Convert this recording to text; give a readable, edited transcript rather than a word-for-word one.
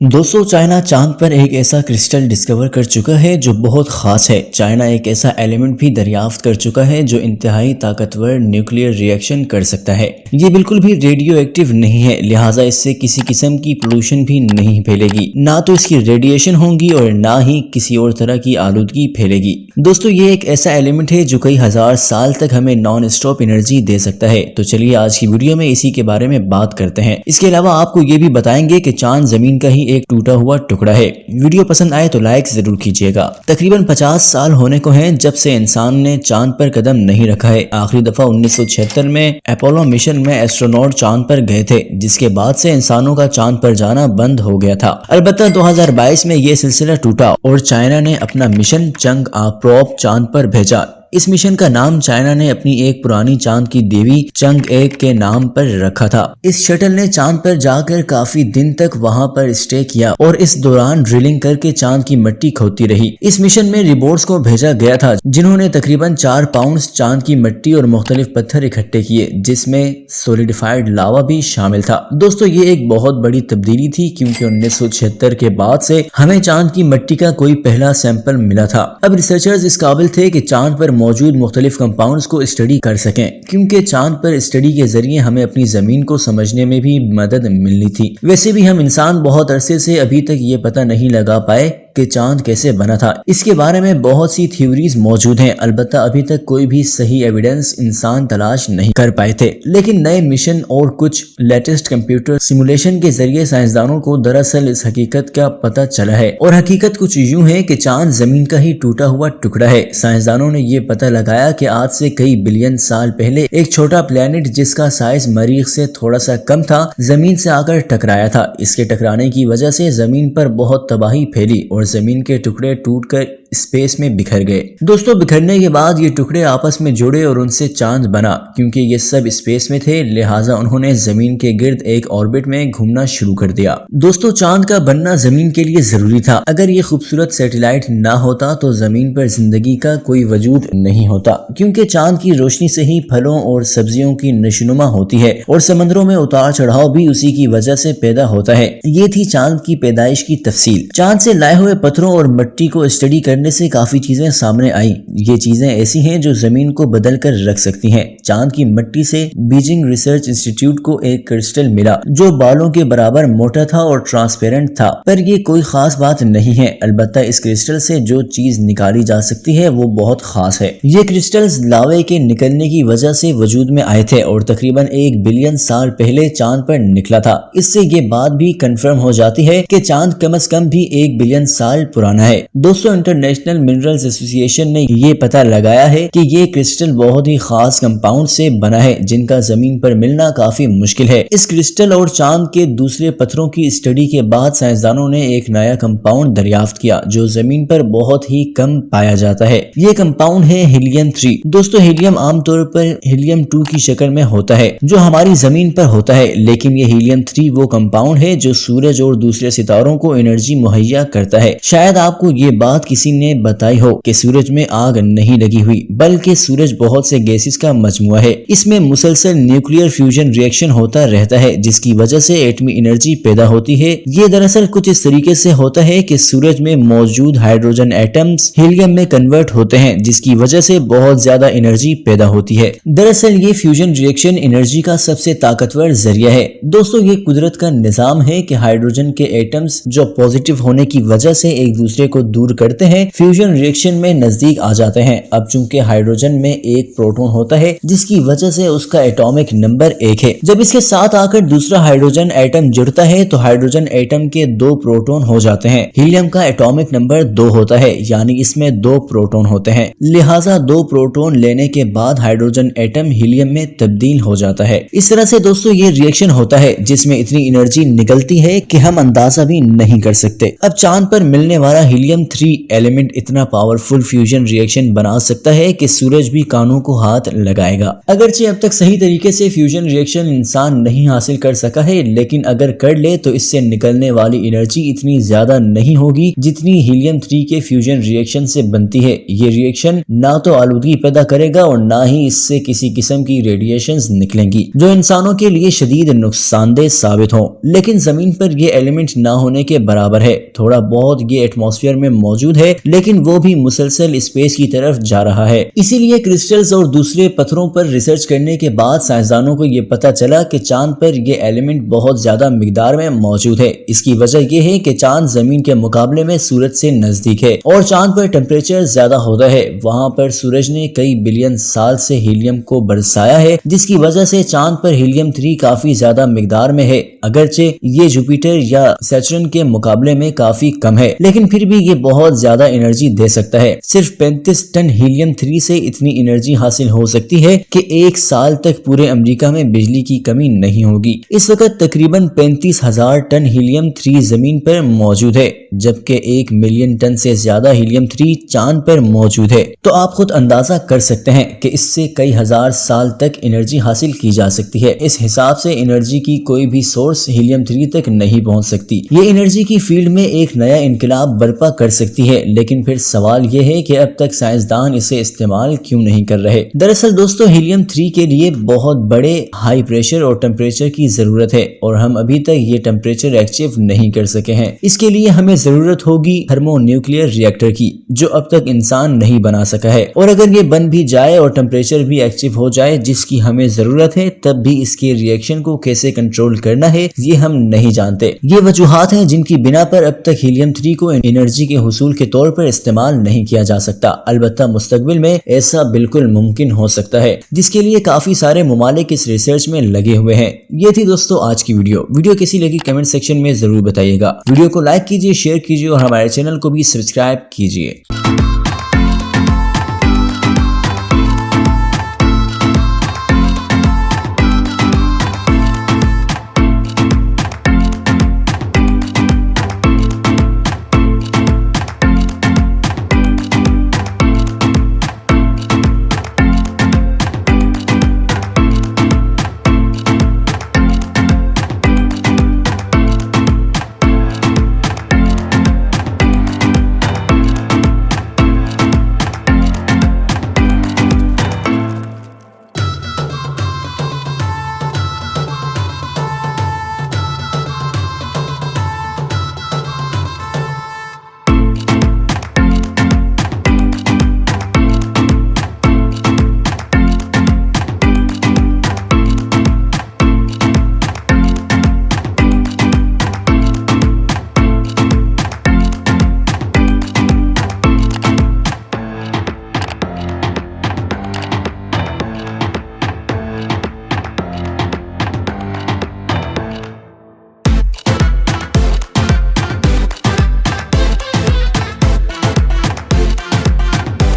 दोस्तों चाइना चांद पर एक ऐसा क्रिस्टल डिस्कवर कर चुका है जो बहुत खास है। चाइना एक ऐसा एलिमेंट भी दरियाफ्त कर चुका है जो इंतहाई ताकतवर न्यूक्लियर रिएक्शन कर सकता है। ये बिल्कुल भी रेडियो एक्टिव नहीं है, लिहाजा इससे किसी किस्म की पोल्यूशन भी नहीं फैलेगी, ना तो इसकी रेडिएशन होगी और ना ही किसी और तरह की आलूदगी फैलेगी। दोस्तों ये एक ऐसा एलिमेंट है जो कई हजार साल तक हमें नॉन स्टॉप एनर्जी दे सकता है। तो चलिए आज की वीडियो में इसी के बारे में बात करते हैं। इसके अलावा आपको ये भी बताएंगे कि चांद जमीन का ही एक टूटा हुआ टुकड़ा है। वीडियो पसंद आए तो लाइक जरूर कीजिएगा। तकरीबन 50 साल होने को हैं जब से इंसान ने चांद पर कदम नहीं रखा है। आखिरी दफा 1976 में अपोलो मिशन में एस्ट्रोनॉट चांद पर गए थे, जिसके बाद से इंसानों का चांद पर जाना बंद हो गया था। अलबत्ता 2022 में ये सिलसिला टूटा और चाइना ने अपना मिशन चंगआ प्रोब चांद पर भेजा। इस मिशन का नाम चाइना ने अपनी एक पुरानी चांद की देवी चंगए के नाम पर रखा था। इस शटल ने चांद पर जाकर काफी दिन तक वहां पर स्टे किया और इस दौरान ड्रिलिंग करके चांद की मिट्टी खोदती रही। इस मिशन में रिपोर्ट्स को भेजा गया था, जिन्होंने तकरीबन 4 पाउंड चांद की मिट्टी और मुख्तलिफ पत्थर इकट्ठे किए, जिसमें सोलिडिफाइड लावा भी शामिल था। दोस्तों ये एक बहुत बड़ी तब्दीली थी, क्योंकि 1976 के बाद से हमें चांद की मिट्टी का कोई पहला सैंपल मिला था। अब रिसर्चर्स इस काबिल थे कि चांद पर मौजूद मुख्तलिफ कंपाउंड्स को स्टडी कर सकें, क्योंकि चांद पर स्टडी के जरिए हमें अपनी जमीन को समझने में भी मदद मिलनी थी। वैसे भी हम इंसान बहुत अरसे से अभी तक ये पता नहीं लगा पाए कि चांद कैसे बना था। इसके बारे में बहुत सी थ्योरीज मौजूद हैं, अलबत्ता अभी तक कोई भी सही एविडेंस इंसान तलाश नहीं कर पाए थे। लेकिन नए मिशन और कुछ लेटेस्ट कंप्यूटर सिमुलेशन के जरिए साइंसदानों को दरअसल इस हकीकत का पता चला है। और हकीकत कुछ यूं है कि चांद जमीन का ही टूटा हुआ टुकड़ा है। साइंसदानों ने ये पता लगाया कि आज से कई बिलियन साल पहले एक छोटा प्लेनेट जिसका साइज मरीख से थोड़ा सा कम था, जमीन से आकर टकराया था। इसके टकराने की वजह से जमीन पर बहुत तबाही फैली और जमीन के टुकड़े टूटकर स्पेस में बिखर गए। दोस्तों बिखरने के बाद ये टुकड़े आपस में जुड़े और उनसे चांद बना। क्योंकि ये सब स्पेस में थे, लिहाजा उन्होंने जमीन के गिर्द एक ऑर्बिट में घूमना शुरू कर दिया। दोस्तों चांद का बनना जमीन के लिए जरूरी था। अगर ये खूबसूरत सैटेलाइट ना होता तो जमीन पर जिंदगी का कोई वजूद नहीं होता, क्योंकि चांद की रोशनी से ही फलों और सब्जियों की नशोनुमा होती है और समंदरों में उतार चढ़ाव भी उसी की वजह से पैदा होता है। ये थी चांद की पैदाइश की तफसील। चांद से लाए हुए पत्थरों और मिट्टी को स्टडी करने से काफी चीजें सामने आई। ये चीजें ऐसी हैं जो जमीन को बदल कर रख सकती हैं। चांद की मिट्टी से बीजिंग रिसर्च इंस्टीट्यूट को एक क्रिस्टल मिला जो बालों के बराबर मोटा था और ट्रांसपेरेंट था, पर ये कोई खास बात नहीं है। अलबत्ता इस क्रिस्टल से जो चीज निकाली जा सकती है वो बहुत खास है। ये क्रिस्टल्स लावे के निकलने की वजह से वजूद में आए थे और तकरीबन 1 बिलियन साल पहले चांद पर निकला था। इससे ये बात भी कंफर्म हो जाती है कि चांद कम से कम भी 1 बिलियन साल पुराना है। दोस्तों इंटरनेशनल मिनरल्स एसोसिएशन ने ये पता लगाया है कि ये क्रिस्टल बहुत ही खास कंपाउंड से बना है, जिनका जमीन पर मिलना काफी मुश्किल है। इस क्रिस्टल और चांद के दूसरे पत्थरों की स्टडी के बाद साइंसदानों ने एक नया कंपाउंड दरियाफ्त किया जो जमीन पर बहुत ही कम पाया जाता है। ये कंपाउंड है हीलियम 3। दोस्तों हीलियम आमतौर पर हीलियम 2 की शक्ल में होता है जो हमारी जमीन पर होता है, लेकिन ये हीलियम 3 वो कंपाउंड है जो सूरज और दूसरे सितारों को एनर्जी मुहैया करता है। शायद आपको ये बात किसी ने बताई हो कि सूरज में आग नहीं लगी हुई, बल्कि सूरज बहुत से गैसेस का मजमुआ है। इसमें मुसलसल न्यूक्लियर फ्यूजन रिएक्शन होता रहता है, जिसकी वजह से एटमी एनर्जी पैदा होती है। ये दरअसल कुछ इस तरीके से होता है कि सूरज में मौजूद हाइड्रोजन एटम्स हीलियम में कन्वर्ट होते हैं, जिसकी वजह से बहुत ज्यादा एनर्जी पैदा होती है। दरअसल ये फ्यूजन रिएक्शन एनर्जी का सबसे ताकतवर जरिया है। दोस्तों ये कुदरत का निजाम है कि हाइड्रोजन के एटम्स जो पॉजिटिव होने की वजह से एक दूसरे को दूर करते हैं, फ्यूजन रिएक्शन में नजदीक आ जाते हैं। अब चूंकि हाइड्रोजन में एक प्रोटॉन होता है, जिसकी वजह से उसका एटॉमिक नंबर 1 है। जब इसके साथ आकर दूसरा हाइड्रोजन एटम जुड़ता है तो हाइड्रोजन एटम के 2 प्रोटॉन हो जाते हैं। हीलियम का एटॉमिक नंबर 2 होता है, यानी इसमें 2 प्रोटॉन होते हैं। लिहाजा 2 प्रोटॉन लेने के बाद हाइड्रोजन एटम हीलियम में तब्दील हो जाता है। इस तरह से दोस्तों ये रिएक्शन होता है जिसमें इतनी एनर्जी निकलती है कि हम अंदाजा भी नहीं कर सकते। अब चांद पर मिलने वाला हीलियम 3 एलिमेंट एलिमेंट इतना पावरफुल फ्यूजन रिएक्शन बना सकता है कि सूरज भी कानों को हाथ लगाएगा। अगरचे अब तक सही तरीके से फ्यूजन रिएक्शन इंसान नहीं हासिल कर सका है, लेकिन अगर कर ले तो इससे निकलने वाली एनर्जी इतनी ज्यादा नहीं होगी जितनी हीलियम 3 के फ्यूजन रिएक्शन से बनती है। ये रिएक्शन ना तो आलूदगी पैदा करेगा और ना ही इससे किसी किस्म की रेडिएशंस निकलेंगी जो इंसानों के लिए शदीद नुकसानदेह साबित हों। लेकिन जमीन पर ये एलिमेंट ना होने के बराबर है। थोड़ा बहुत ये एटमॉस्फेयर में मौजूद है, लेकिन वो भी मुसलसल स्पेस की तरफ जा रहा है। इसीलिए क्रिस्टल्स और दूसरे पत्थरों पर रिसर्च करने के बाद साइंसदानों को ये पता चला कि चांद पर ये एलिमेंट बहुत ज्यादा मिकदार में मौजूद है। इसकी वजह यह है कि चांद जमीन के मुकाबले में सूरज से नजदीक है और चांद पर टेम्परेचर ज्यादा होता है। वहां पर सूरज ने कई बिलियन साल से हीलियम को बरसाया है, जिसकी वजह से चांद पर हीलियम 3 काफी ज्यादा मिकदार में है। अगरचे ये जुपिटर या सैटर्न के मुकाबले में काफी कम है, लेकिन फिर भी ये बहुत ज्यादा एनर्जी दे सकता है। सिर्फ 35 टन हीलियम 3 से इतनी एनर्जी हासिल हो सकती है कि 1 साल तक पूरे अमेरिका में बिजली की कमी नहीं होगी। इस वक्त तकरीबन 35,000 टन हीलियम 3 जमीन पर मौजूद है, जबकि 1 मिलियन टन से ज्यादा हीलियम 3 चांद पर मौजूद है। तो आप खुद अंदाजा कर सकते हैं कि इससे कई हजार साल तक एनर्जी हासिल की जा सकती है। इस हिसाब से एनर्जी की कोई भी सोर्स हीलियम 3 तक नहीं पहुंच सकती। ये एनर्जी की फील्ड में एक नया इनकलाब बर्पा कर सकती है, लेकिन फिर सवाल ये है कि अब तक साइंसदान इसे इस्तेमाल क्यों नहीं कर रहे। दरअसल दोस्तों, हीलियम 3 के लिए बहुत बड़े हाई प्रेशर और टेम्परेचर की जरूरत है और हम अभी तक ये टेम्परेचर अचीव नहीं कर सके हैं। इसके लिए हमें जरूरत होगी थर्मोन्यूक्लियर रिएक्टर की, जो अब तक इंसान नहीं बना सका है। और अगर ये बन भी जाए और टेम्परेचर भी अचीव हो जाए जिसकी हमें जरूरत है, तब भी इसके रिएक्शन को कैसे कंट्रोल करना है ये हम नहीं जानते। ये वजूहात हैं जिनकी बिना पर अब तक हीलियम 3 को एनर्जी के हुसूल के तौर पर इस्तेमाल नहीं किया जा सकता। अलबत्ता मुस्तकबिल में ऐसा बिल्कुल मुमकिन हो सकता है, जिसके लिए काफी सारे ममालिक इस रिसर्च में लगे हुए हैं। ये थी दोस्तों आज की वीडियो कैसी लगी कमेंट सेक्शन में जरूर बताइएगा। वीडियो को लाइक कीजिए, शेयर कीजिए और हमारे चैनल को भी सब्सक्राइब कीजिए।